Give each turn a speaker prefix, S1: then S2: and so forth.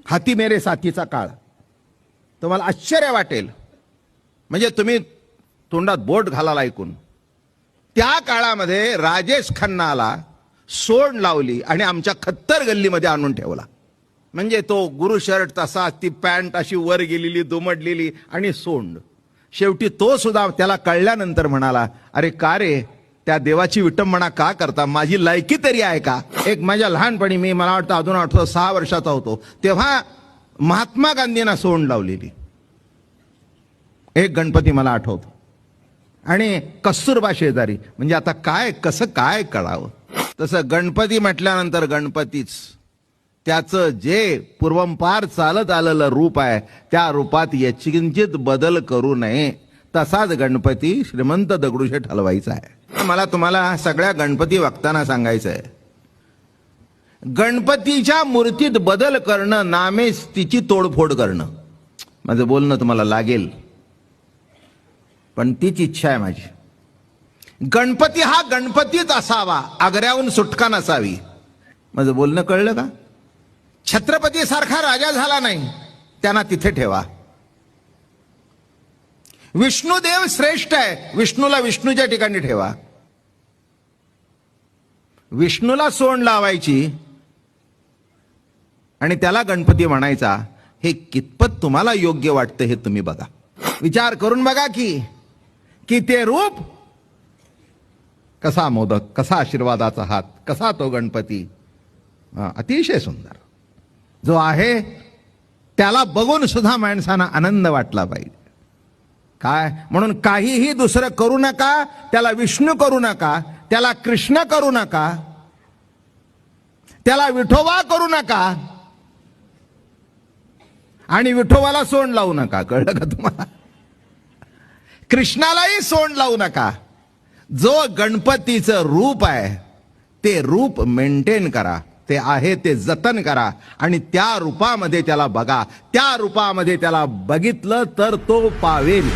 S1: हाती मेरे साथीचा काळ तुम्हाला आश्चर्य वाटेल. म्हणजे तुम्ही तोंडात बोट घालाल ऐकून. त्या काळामध्ये राजेश खन्नाला सोंड लावली आणि आमच्या खत्तर गल्लीमध्ये आणून ठेवला. म्हणजे तो गुरु शर्ट तसा, ती पॅन्ट अशी वर गेलेली दुमडलेली आणि सोंड. शेवटी तो सुद्धा त्याला कळल्यानंतर म्हणाला, अरे का रे, त्या देवाची विटंबना का करता, माझी लायकी तरी आहे का. एक माझ्या लहानपणी, मी मला वाटतं अजून आठवतं 6 वर्षाचा होतो तेव्हा महात्मा गांधींना सोंड लावलेली एक गणपती मला आठवतो. आणि कस्तुरबा शेजारी. म्हणजे आता काय कसं काय कळावं. तसं गणपती म्हटल्यानंतर गणपतीच, त्याचं जे पूर्वंपार चालत आलेलं रूप आहे त्या रूपात किंचित बदल करू नये. तसाच गणपती श्रीमंत दगडूशेठ हलवाईचा आहे. मला तुम्हाला सगळ्या गणपती वक्तांना सांगायचं आहे, गणपतीच्या मूर्तीत बदल करणं नामे तिची तोडफोड करणं. माझं बोलणं तुम्हाला लागेल, पण तीच इच्छा आहे माझी. गणपती हा गणपतीच असावा, आग्र्याहून सुटका नसावी. माझं बोलणं कळलं का. छत्रपती सारखा राजा झाला नाही, त्यांना तिथे ठेवा. विष्णुदेव श्रेष्ठ आहे, विष्णूला विष्णूच्या ठिकाणी ठेवा. विष्णूला सोंड लावायची आणि त्याला गणपती म्हणायचा, हे कितपत तुम्हाला योग्य वाटतं हे तुम्ही बघा. विचार करून बघा की ते रूप कसा मोदक, कसा आशीर्वादाचा हात, कसा तो गणपती. अतिशय सुंदर जो आहे त्याला बघून सुद्धा माणसांना आनंद वाटला पाहिजे. काय म्हणून काहीही दुसरं करू नका, त्याला विष्णू करू नका, त्याला कृष्ण करू नका, त्याला विठोबा करू नका आणि विठोबाला सोंड लावू नका. कळलं का तुम्हाला. कृष्णालाही सोंड लावू नका. जो गणपतीचं रूप आहे ते रूप मेंटेन करा, ते आहे ते जतन करा आणि त्या रूपामध्ये त्याला बघा. त्या रूपामध्ये त्याला बघितलं तर तो पावेल.